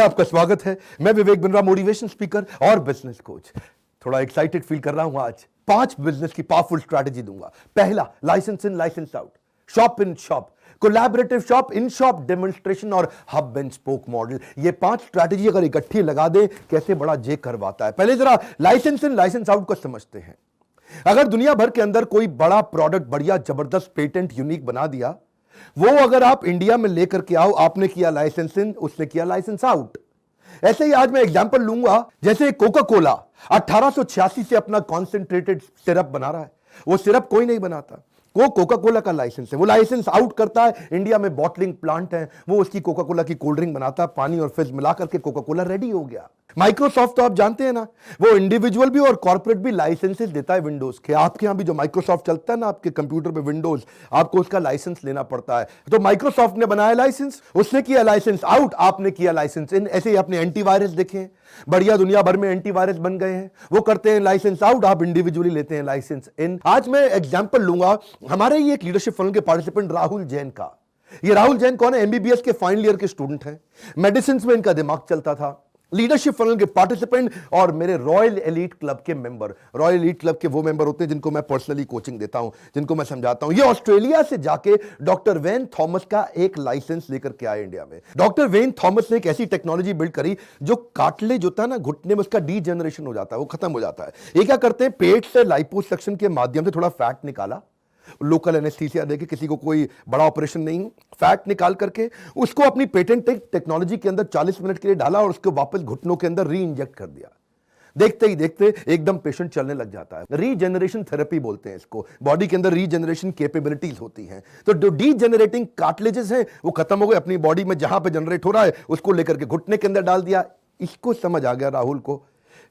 आपका स्वागत है। मैं विवेक बिंद्रा, मोटिवेशन स्पीकर और बिजनेस कोच। थोड़ा एक्साइटेड फील कर रहा हूं। आज 5 बिजनेस की पावरफुल स्ट्रैटेजी दूंगा। पहला, licence in, licence out, shop in shop, collaborative shop, in shop demonstration और हब एंड स्पोक मॉडल। ये 5 स्ट्रैटेजी अगर इकट्ठी लगा दे, कैसे बड़ा जे करवाता है। पहले जरा लाइसेंस इन, लाइसेंस आउट को समझते हैं। अगर दुनिया भर के अंदर कोई बड़ा प्रोडक्ट बढ़िया जबरदस्त पेटेंट यूनिक बना दिया, वो अगर आप इंडिया में लेकर के आओ, आपने किया लाइसेंस इन, उसने किया लाइसेंस आउट। ऐसे ही आज मैं एग्जांपल लूंगा, जैसे कोका कोला 1886 से अपना कॉन्सेंट्रेटेड सिरप बना रहा है। वो सिरप कोई नहीं बनाता, वो कोका कोला का लाइसेंस है। वो लाइसेंस आउट करता है। इंडिया में बॉटलिंग प्लांट है, वो उसकी कोका कोला की कोल्ड ड्रिंक बनाता है, पानी और फिज मिला करके कोका कोला रेडी हो गया। माइक्रोसॉफ्ट तो आप जानते हैं ना, वो इंडिविजुअल भी और कॉर्पोरेट भी लाइसेंसेस देता है विंडोज के। आपके यहां भी जो माइक्रोसॉफ्ट चलता है ना आपके कंप्यूटर पे विंडोज, आपको उसका लाइसेंस लेना पड़ता है। तो माइक्रोसॉफ्ट ने बनाया लाइसेंस, उसने किया लाइसेंस आउट, आपने किया लाइसेंस इन। ऐसे ही अपने एंटीवायरस देखें, बढ़िया दुनिया भर में एंटीवायरस बन गए हैं। वो करते हैं लाइसेंस आउट, आप इंडिविजुअली लेते हैं लाइसेंस इन। आज मैं एग्जांपल लूंगा हमारे ही एक लीडरशिप फनल के पार्टिसिपेंट राहुल जैन का। ये राहुल जैन कौन है? एमबीबीएस के फाइनल ईयर के स्टूडेंट हैं। मेडिसिन में इनका दिमाग चलता था। लीडरशिप फनल के पार्टिसिपेंट और मेरे रॉयल एलीट क्लब के मेंबर। रॉयल एलीट क्लब के वो मेंबर होते हैं जिनको मैं पर्सनली कोचिंग देता हूं, जिनको मैं समझाता हूं। ये ऑस्ट्रेलिया से जाके डॉक्टर वेन थॉमस का एक लाइसेंस लेकर के आए इंडिया में। डॉक्टर वेन थॉमस ने एक ऐसी टेक्नोलॉजी बिल्ड करी जो कार्टिलेज होता है ना घुटने में, उसका डीजेनरेशन हो जाता है, वो खत्म हो जाता है। ये क्या करते हैं, पेट से लाइपोसक्शन के माध्यम से थोड़ा फैट निकाला, लोकल एनेस्थीसिया देके, किसी को कोई बड़ा ऑपरेशन नहीं, फैट निकाल करके उसको अपनी पेटेंट टेक्नोलॉजी के अंदर 40 मिनट के लिए डाला और उसको वापस घुटनों के अंदर री इंजेक्ट कर दिया। देखते ही देखते एकदम पेशेंट चलने लग जाता है। रीजेनरेशन थेरेपी बोलते हैं इसको। बॉडी के अंदर रीजेनरेशन कैपेबिलिटीज होती हैं। तो जो डीजेनरेटिंग कार्टिलेजेस हैं वो खत्म हो गए, अपनी बॉडी में जहां पे जनरेट हो रहा है उसको लेकर के घुटने के अंदर डाल दिया। इसको समझ आ गया राहुल को,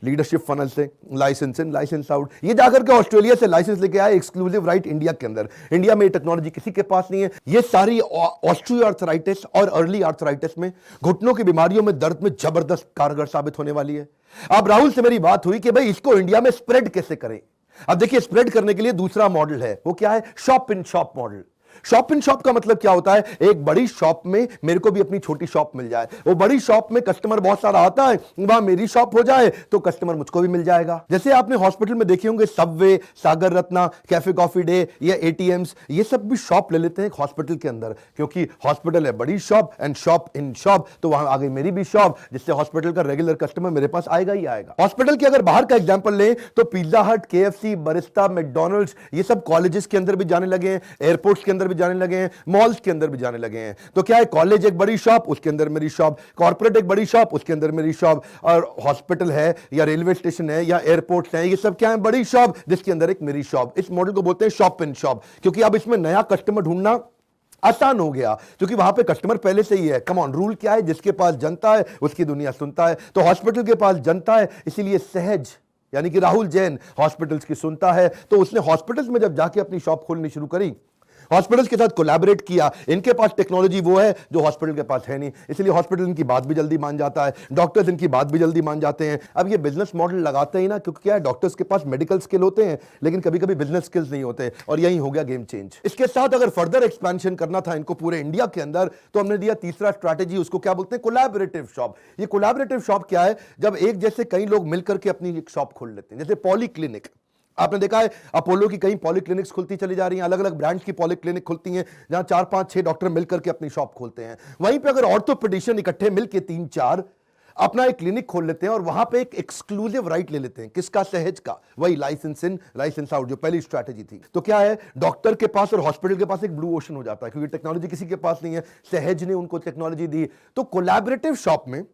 लीडरशिप फनल से लाइसेंस इन, लाइसेंस आउट। ये जाकर के ऑस्ट्रेलिया से लाइसेंस लेके आए, एक्सक्लूसिव राइट इंडिया के अंदर। इंडिया में ये टेक्नोलॉजी किसी के पास नहीं है। ये सारी ऑस्ट्रियो आर्थराइटिस और अर्ली आर्थराइटिस में, घुटनों की बीमारियों में, दर्द में जबरदस्त कारगर साबित होने वाली है। अब राहुल से मेरी बात हुई कि भाई इसको इंडिया में स्प्रेड कैसे करें। अब देखिए, स्प्रेड करने के लिए दूसरा मॉडल है। वो क्या है? Shop in shop model. Shop in shop का मतलब क्या होता है? एक बड़ी शॉप में मेरे को भी अपनी छोटी शॉप मिल जाए। वो बड़ी शॉप में कस्टमर बहुत सारा आता है, वहां मेरी शॉप हो जाए तो कस्टमर मुझको भी मिल जाएगा। जैसे आपने हॉस्पिटल में देखे होंगे, Subway, Sagar Ratna, cafe coffee day या एटीएम्स, ये सब भी शॉप ले लेते हैं एक हॉस्पिटल के अंदर, क्योंकि हॉस्पिटल है बड़ी shop and shop in shop. तो वहां आ गई मेरी भी शॉप, जिससे हॉस्पिटल का रेगुलर कस्टमर मेरे पास आएगा ही आएगा। हॉस्पिटल के अगर बाहर का एग्जाम्पल लें तो पिज्जा हट, केएफसी, बरिस्ता, मैकडॉनल्ड्स, ये सब कॉलेजेस के अंदर भी जाने लगे हैं, एयरपोर्ट्स के अंदर भी जाने लगे हैं, मॉल्स के अंदर भी जाने लगे हैं। तो क्या है, कॉलेज एक बड़ी शॉप, उसके अंदर मेरी शॉप, कॉर्पोरेट एक बड़ी शॉप, उसके अंदर मेरी शॉप, और हॉस्पिटल है या रेलवे स्टेशन है या एयरपोर्ट्स हैं, ये सब क्या है, बड़ी शॉप जिसके अंदर एक मेरी शॉप। इस मॉडल को बोलते हैं शॉप इन शॉप, क्योंकि अब इसमें नया कस्टमर ढूंढना आसान हो गया, क्योंकि वहां पे कस्टमर पहले से ही है। कम ऑन, रूल क्या है? जिसके पास जनता है उसकी दुनिया सुनता है। तो हॉस्पिटल के पास जनता है, इसीलिए सहज यानी कि राहुल जैन हॉस्पिटल्स की सुनता है। तो उसने हॉस्पिटल्स में जब जाके अपनी शॉप खोलनी शुरू करी, हॉस्पिटल्स के साथ कोलैबोरेट किया। इनके पास टेक्नोलॉजी वो है जो हॉस्पिटल के पास है नहीं, इसलिए हॉस्पिटल इनकी बात भी जल्दी मान जाता है, डॉक्टर्स इनकी बात भी जल्दी मान जाते हैं। अब ये बिजनेस मॉडल लगाते ही ना, क्योंकि क्या है, डॉक्टर्स के पास मेडिकल स्किल होते हैं लेकिन कभी कभी बिजनेस स्किल्स नहीं होते, और यही हो गया गेम चेंज। इसके साथ अगर फर्दर एक्सपेंशन करना था इनको पूरे इंडिया के अंदर, तो हमने दिया तीसरा स्ट्रैटेजी, उसको क्या बोलते हैं? Collaborative shop. ये कोलैबोरेटिव शॉप क्या है? जब एक जैसे कई लोग मिलकर के अपनी एक शॉप खोल लेते हैं। जैसे पॉली क्लिनिक, आपने देखा है अपोलो की कई पॉलीक्लिनिक्स खुलती चली जा रही हैं, अलग अलग ब्रांड्स की पॉलीक्लिनिक खुलती हैं, जहां 4, 5, 6 डॉक्टर मिलकर के अपनी शॉप खोलते हैं। वहीं पे अगर ऑर्थोपेडिशियन इकट्ठे मिलकर 3, 4 अपना एक क्लिनिक खोल लेते हैं और वहां पे एक एक्सक्लूसिव राइट ले लेते हैं। किसका? सहज का। वही लाइसेंस इन, लाइसेंस आउट, जो पहली स्ट्रैटेजी थी। तो क्या है, डॉक्टर के पास और हॉस्पिटल के पास एक ब्लू ओशन हो जाता है, क्योंकि टेक्नोलॉजी किसी के पास नहीं है, सहज ने उनको टेक्नोलॉजी दी। तो कोलैबोरेटिव शॉप में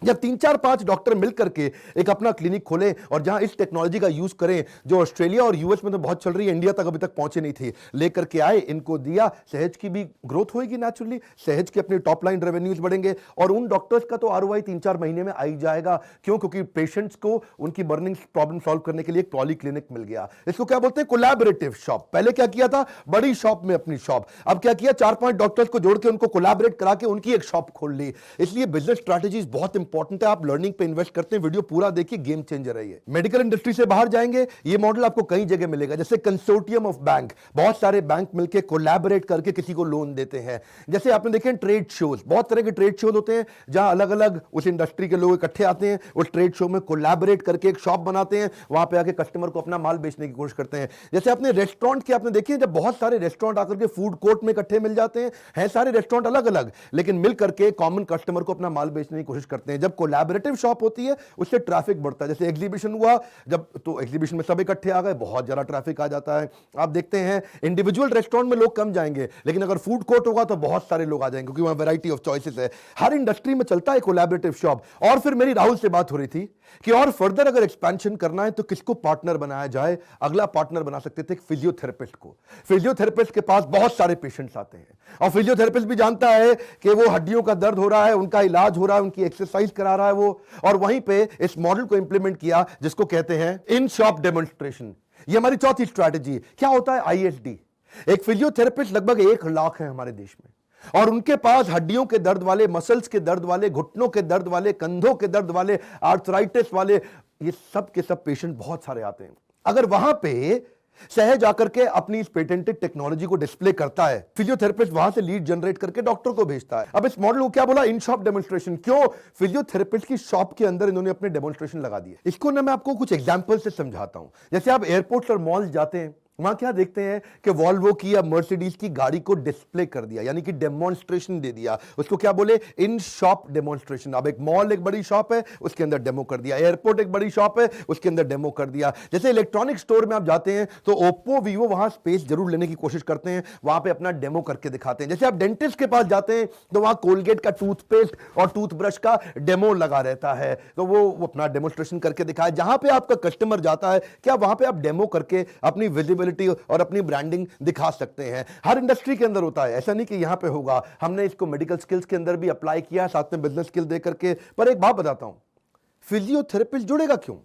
जब 3, 4, 5 डॉक्टर मिलकर के एक अपना क्लिनिक खोलें और जहां इस टेक्नोलॉजी का यूज करें, जो ऑस्ट्रेलिया और यूएस में तो बहुत चल रही है, इंडिया तक अभी तक पहुंचे नहीं थी, लेकर के आए, इनको दिया, सहज की भी ग्रोथ होगी नेचुरली, सहज के अपने टॉप लाइन रेवेन्यूज बढ़ेंगे, और उन डॉक्टर्स का तो आरओआई 3-4 महीने में आ ही जाएगा। क्यों? क्योंकि पेशेंट्स को उनकी बर्निंग प्रॉब्लम सॉल्व करने के लिए एक पॉली क्लिनिक मिल गया। इसको क्या बोलते हैं? Collaborative shop. पहले क्या किया था? बड़ी शॉप में अपनी शॉप। अब क्या किया? 4-5 डॉक्टर्स को जोड़ के उनको कोलैबोरेट करा के उनकी एक शॉप खोल ली। इसलिए बिजनेस स्ट्रैटेजीज बहुत इंपॉर्टेंट है, आप लर्निंग पे इन्वेस्ट करते हैं, वीडियो पूरा देखिए, गेम चेंजर है ये। मेडिकल इंडस्ट्री से बाहर जाएंगे, ये मॉडल आपको कई जगह मिलेगा, जैसे कंसोर्टियम ऑफ बैंक, बहुत सारे बैंक मिलकर कोलैबोरेट करके किसी को लोन देते हैं। जैसे आपने देखे ट्रेड शोज, बहुत तरह के ट्रेड शोज होते हैं जहां अलग अलग उस इंडस्ट्री के लोग इकट्ठे आते हैं, उस ट्रेड शो में कोलैबोरेट करके एक शॉप बनाते हैं, वहां पे आके कस्टमर को अपना माल बेचने की कोशिश करते हैं। जैसे आपने रेस्टोरेंट के आपने देखे, जब बहुत सारे रेस्टोरेंट आकर के फूड कोर्ट में इकट्ठे मिल जाते हैं सारे रेस्टोरेंट अलग अलग, लेकिन मिल करके कॉमन कस्टमर को अपना माल बेचने की कोशिश करते हैं। जब कोलैबोरेटिव शॉप होती है उससे ट्रैफिक बढ़ता है। जैसे एग्जीबिशन हुआ, जब तो एग्जीबिशन में सब इकट्ठे आ गए, बहुत ज्यादा ट्रैफिक आ जाता है। आप देखते हैं इंडिविजुअल रेस्टोरेंट में लोग कम जाएंगे, लेकिन अगर फूड कोर्ट होगा तो बहुत सारे लोग आ जाएंगे, क्योंकि वहां वैरायटी ऑफ चॉइसेस है। हर इंडस्ट्री में चलता है कोलैबोरेटिव शॉप। और फिर मेरी राहुल से बात हो रही थी कि और फर्दर अगर एक्सपेंशन करना है तो किसको पार्टनर बनाया जाए। अगला पार्टनर बना सकते थे एक फिजियोथेरेपिस्ट को। फिजियोथेरेपिस्ट के पास बहुत सारे पेशेंट्स आते हैं, और फिजियोथेरेपिस्ट भी जानता है कि वो हड्डियों का दर्द हो रहा है, उनका इलाज हो रहा है, उनकी एक्सरसाइज करा रहा है वो, और वहीं पे इस मॉडल को इंप्लीमेंट किया जिसको कहते हैं इन शॉप डेमोन्स्ट्रेशन। ये हमारी चौथी स्ट्रैटेजी। क्या होता है ISD? एक फिजियोथेरेपिस्ट लगभग 1 लाख है हमारे देश में, और उनके पास हड्डियों के दर्द वाले, मसल्स के दर्द वाले, घुटनों के दर्द वाले, कंधों के दर्द वाले, आर्थराइटिस वाले, ये सब के सब पेशेंट बहुत सारे आते हैं। अगर वहां पे सहज आकर के अपनी इस पेटेंटेड टेक्नोलॉजी को डिस्प्ले करता है, फिजियोथेरेपिस्ट वहां से लीड जनरेट करके डॉक्टर को भेजता है। अब इस मॉडल को क्या बोला? इन शॉप डेमोन्स्ट्रेशन। क्यों? फिजियोथेरेपिस्ट की शॉप के अंदर इन्होंने अपने डेमोन्स्ट्रेशन लगा दिए। इसको ना मैं आपको कुछ एग्जांपल से समझाता हूं। जैसे आप एयरपोर्ट और मॉल जाते हैं, वहां क्या देखते हैं कि वॉल्वो की या मर्सिडीज की गाड़ी को डिस्प्ले कर दिया, यानी कि डेमोन्स्ट्रेशन दे दिया। उसको क्या बोले? इन शॉप डेमोन्स्ट्रेशन। अब एक मॉल एक बड़ी शॉप है, उसके अंदर डेमो कर दिया। एयरपोर्ट एक बड़ी शॉप है, उसके अंदर डेमो कर दिया। जैसे इलेक्ट्रॉनिक स्टोर में आप जाते हैं तो ओप्पो वीवो वहां स्पेस जरूर लेने की कोशिश करते हैं, वहां पे अपना डेमो करके दिखाते हैं। जैसे आप डेंटिस्ट के पास जाते हैं तो वहां कोलगेट का टूथपेस्ट और टूथब्रश का डेमो लगा रहता है, तो वो अपना डेमोन्स्ट्रेशन करके दिखाए। जहां पे आपका कस्टमर जाता है, क्या वहां पे आप डेमो करके अपनी विजिबिलिटी और अपनी ब्रांडिंग दिखा सकते हैं। हर इंडस्ट्री के अंदर होता है, ऐसा नहीं कि यहां पे होगा। हमने इसको मेडिकल स्किल्स के अंदर भी अप्लाई किया, साथ में बिजनेस स्किल दे करके। पर एक बात बताता हूं, फिजियोथेरेपिस्ट जुड़ेगा क्यों?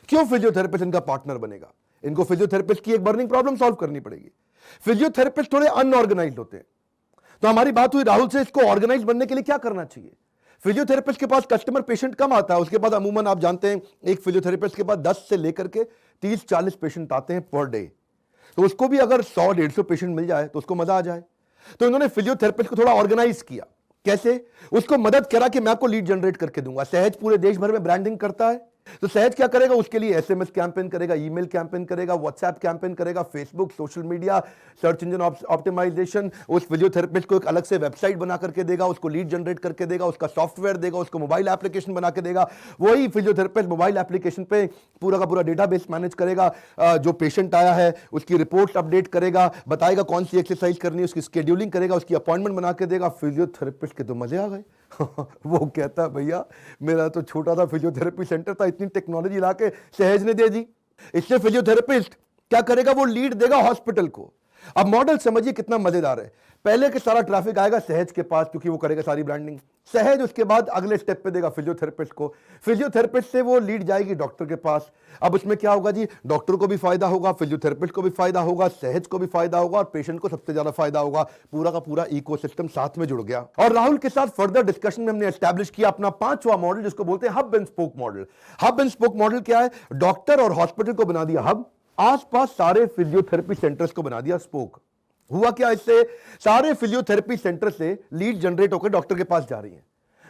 क्यों फिजियोथेरेपिस्ट इनका पार्टनर बनेगा? इनको फिजियोथेरेपिस्ट की एक बर्निंग प्रॉब्लम सॉल्व करनी पड़ेगी। फिजियोथेरेपिस्ट थोड़े अनऑर्गेनाइज्ड होते हैं, तो हमारी बात हुई राहुल से, इसको ऑर्गेनाइज बनने के लिए क्या करना चाहिए? फिजियोथेरेपिस्ट के पास कस्टमर पेशेंट कम आता है, उसके बाद अमूमन आप जानते हैं एक फिजियोथेरेपिस्ट के पास 10 से लेकर के 30-40 पेशेंट आते हैं पर डे, तो उसको भी अगर 100-150 पेशेंट मिल जाए तो उसको मजा आ जाए। तो इन्होंने फिजियोथेरेपिस्ट को थोड़ा ऑर्गेनाइज किया। कैसे? उसको मदद करा कि मैं आपको लीड जनरेट करके दूंगा। सहज पूरे देश भर में ब्रांडिंग करता है, तो सहज क्या करेगा? उसके लिए SMS कैंपेन करेगा, ईमेल कैंपेन करेगा, व्हाट्सएप कैंपेन करेगा, Facebook, social media, search engine optimisation. उस फिजियोथेरेपिस्ट को एक अलग से वेबसाइट बना करके देगा, उसको लीड जनरेट करके देगा, उसका सॉफ्टवेयर देगा, उसको मोबाइल एप्लीकेशन बना के देगा। वही फिजियोथेरेपिस्ट मोबाइल एप्लीकेशन पे पूरा का पूरा डेटाबेस मैनेज करेगा, जो पेशेंट आया है उसकी रिपोर्ट अपडेट करेगा, बताएगा कौन सी एक्सरसाइज करनी है, उसकी शेड्यूलिंग करेगा, उसकी अपॉइंटमेंट बना के देगा। फिजियोथेरेपिस्ट के तो मजे आ गए। वो कहता है भैया मेरा तो छोटा सा फिजियोथेरेपी सेंटर था, इतनी टेक्नोलॉजी लाके सहज ने दे दी। इससे फिजियोथेरेपिस्ट क्या करेगा? वो लीड देगा हॉस्पिटल को। अब मॉडल समझिए कितना मजेदार है। पहले के सारा ट्रैफिक आएगा सहज के पास, क्योंकि वो करेगा सारी ब्रांडिंग। सहज उसके बाद अगले स्टेप पे देगा फिजियोथेरेपिस्ट को, फिजियोथेरेपिस्ट से वो लीड जाएगी डॉक्टर के पास। अब उसमें क्या होगा जी? डॉक्टर को भी फायदा होगा, फिजियोथेरेपिस्ट को भी फायदा होगा, सहज को भी फायदा होगा, और पेशेंट को सबसे ज्यादा फायदा होगा। पूरा का पूरा इकोसिस्टम साथ में जुड़ गया। और राहुल के साथ फर्दर डिस्कशन में हमने एस्टैब्लिश किया अपना 5वां मॉडल, जिसको बोलते हैं hub and spoke model. Hub and spoke model क्या है? डॉक्टर और हॉस्पिटल को बना दिया हब, आसपास सारे फिजियोथेरेपी सेंटर्स को बना दिया स्पोक। हुआ क्या? इससे सारे फिजियोथेरेपी सेंटर से लीड जनरेट होकर डॉक्टर के पास जा रही हैं।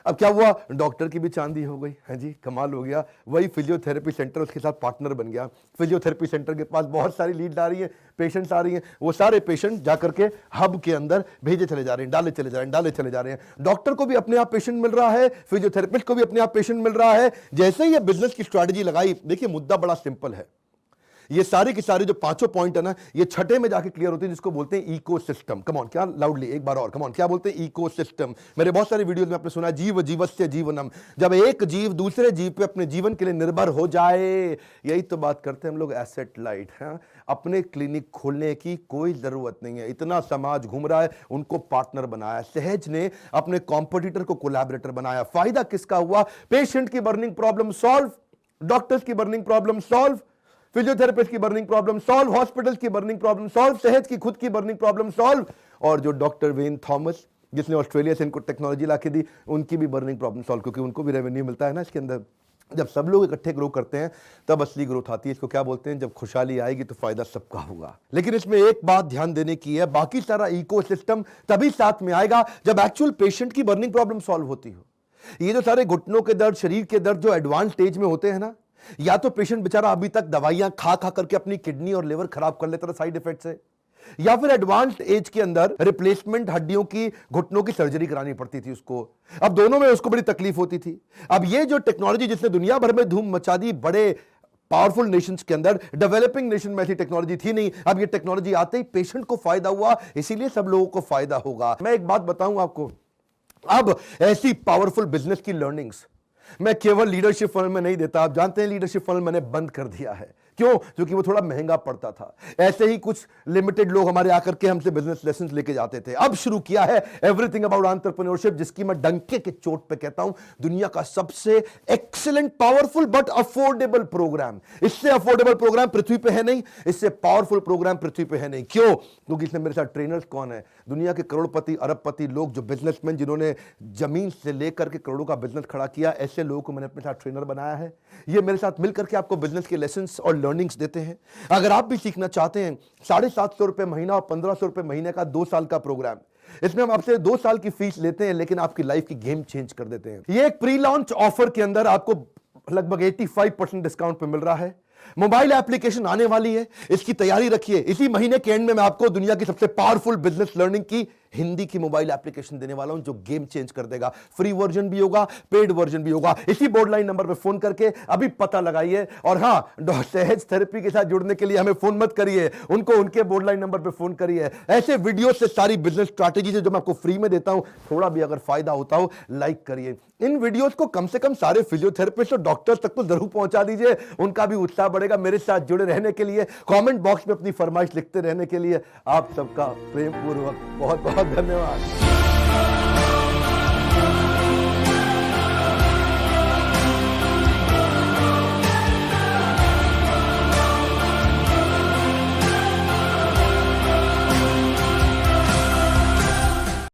अब क्या हुआ? डॉक्टर की भी चांदी हो गई है जी, कमाल हो गया। वही फिजियोथेरेपी सेंटर उसके साथ पार्टनर बन गया। फिजियोथेरेपी सेंटर के पास बहुत सारी लीड आ रही है, पेशेंट्स आ रही हैं, वो सारे पेशेंट जाकर के हब के अंदर भेजे चले जा रहे हैं, डाले चले जा रहे हैं, डाले चले जा रहे हैं। डॉक्टर को भी अपने आप पेशेंट मिल रहा है, फिजियोथेरेपिस्ट को भी अपने आप पेशेंट मिल रहा है। जैसे ही ये बिजनेस की स्ट्रैटेजी लगाई, देखिए मुद्दा बड़ा सिंपल है। ये सारे के सारे जो 5 पॉइंट है ना, ये छठे में जाके क्लियर होते हैं, जिसको बोलते हैं इकोसिस्टम। कम ऑन, क्या लाउडली एक बार और, कम ऑन, क्या बोलते हैं? इकोसिस्टम। मेरे बहुत सारे वीडियोस में आपने सुना जीव जीवस्य जीवनम, जब एक जीव दूसरे जीव पे अपने जीवन के लिए निर्भर हो जाए। यही तो बात करते हैं हम लोग एसेट लाइट। है, अपने क्लिनिक खोलने की कोई जरूरत नहीं है, इतना समाज घूम रहा है, उनको पार्टनर बनाया। सहज ने अपने कॉम्पिटिटर को कोलैबोरेटर बनाया। फायदा किसका हुआ? पेशेंट की बर्निंग प्रॉब्लम सॉल्व, डॉक्टर्स की बर्निंग प्रॉब्लम सॉल्व, फिजियोथेरेपिस्ट की बर्निंग प्रॉब्लम सॉल्व, हॉस्पिटल्स की बर्निंग प्रॉब्लम सॉल्व, सहज की खुद की बर्निंग प्रॉब्लम सॉल्व। और जो डॉक्टर वेन थॉमस जिसने ऑस्ट्रेलिया से इनको टेक्नोलॉजी ला के दी, उनकी भी बर्निंग प्रॉब्लम सॉल्व, क्योंकि उनको भी रेवेन्यू मिलता है ना इसके अंदर। जब सब लोग इकट्ठे ग्रो करते हैं तब असली ग्रोथ आती है। इसको क्या बोलते हैं, जब खुशहाली आएगी तो फायदा सबका होगा। लेकिन इसमें एक बात ध्यान देने की है, बाकी सारा इकोसिस्टम तभी साथ में आएगा जब एक्चुअल पेशेंट की बर्निंग प्रॉब्लम सॉल्व होती हो। ये जो सारे घुटनों के दर्द, शरीर के दर्द जो एडवांस स्टेज में होते हैं ना, या तो पेशेंट बेचारा अभी तक दवाइयां खा खा करके अपनी किडनी और लिवर खराब कर लेता था साइड इफेक्ट से, या फिर एडवांस्ड एज के अंदर रिप्लेसमेंट हड्डियों की, घुटनों की सर्जरी करानी पड़ती थी उसको। अब दोनों में उसको बड़ी तकलीफ होती थी। अब ये जो टेक्नोलॉजी जिसने दुनिया भर में धूम मचा दी, बड़े पावरफुल नेशंस के अंदर, डेवलपिंग नेशन में ऐसी टेक्नोलॉजी थी नहीं। अब ये टेक्नोलॉजी आते ही पेशेंट को फायदा हुआ, इसीलिए सब लोगों को फायदा होगा। मैं एक बात बताऊं आपको, अब ऐसी पावरफुल बिजनेस की लर्निंग्स मैं केवल लीडरशिप फनल में नहीं देता। आप जानते हैं लीडरशिप फनल मैंने बंद कर दिया है, क्यों? क्योंकि वो थोड़ा महंगा पड़ता था। ऐसे ही कुछ लिमिटेड लोग हमारे आकर के हमसे बिजनेस लेसन्स लेके जाते थे। अब शुरू किया है एवरीथिंग अबाउट एंटरप्रेन्योरशिप, जिसकी मैं डंके के चोट पे कहता हूं दुनिया का सबसे excellent, powerful but affordable programme. इससे अफोर्डेबल प्रोग्राम पृथ्वी पे है नहीं, इससे पावरफुल प्रोग्राम पृथ्वी पे है नहीं। क्यों? क्योंकि इसमें मेरे साथ ट्रेनर्स कौन है? दुनिया के करोड़पति, अरबपति लोग, जो बिजनेसमैन, जिन्होंने जमीन से लेकर के करोड़ों का बिजनेस खड़ा किया, ऐसे लोगों को मैंने अपने साथ ट्रेनर बनाया है। ये मेरे साथ मिलकर के आपको बिजनेस के लेसन्स और लर्निंग्स देते हैं। अगर आप भी सीखना चाहते हैं, 750 रुपए महीना और 1500 रुपए महीने का 2 साल का प्रोग्राम, इसमें हम आपसे 2 साल की फीस लेते हैं, लेकिन आपकी लाइफ की गेम चेंज कर देते हैं। ये एक प्री लॉन्च ऑफर के अंदर आपको लगभग 85% डिस्काउंट पे मिल रहा है। मोबाइल एप्लीकेशन आने वाली है, इसकी तैयारी रखिए। इसी महीने के एंड में मैं आपको दुनिया की सबसे पावरफुल बिजनेस लर्निंग की हिंदी की मोबाइल एप्लीकेशन देने वाला हूं, जो गेम चेंज कर देगा। फ्री वर्जन भी होगा, पेड वर्जन भी होगा। इसी बोर्ड लाइन नंबर पे फोन करके अभी पता लगाइए। और हां, सहज थेरेपी के साथ जुड़ने के लिए हमें फोन मत करिए, उनको उनके बोर्ड लाइन नंबर पे फोन करिए। ऐसे वीडियो से सारी बिजनेस स्ट्रैटेजी जो मैं आपको फ्री में देता हूं, थोड़ा भी अगर फायदा होता हो, लाइक करिए। इन वीडियोस को कम से कम सारे फिजियोथेरेपिस्ट और डॉक्टर्स तक तो जरूर पहुंचा दीजिए, उनका भी उत्साह बढ़ेगा। मेरे साथ जुड़े रहने के लिए, कमेंट बॉक्स में अपनी फरमाइश लिखते रहने के लिए आप सबका प्रेम पूर्वक बहुत बहुत धन्यवाद।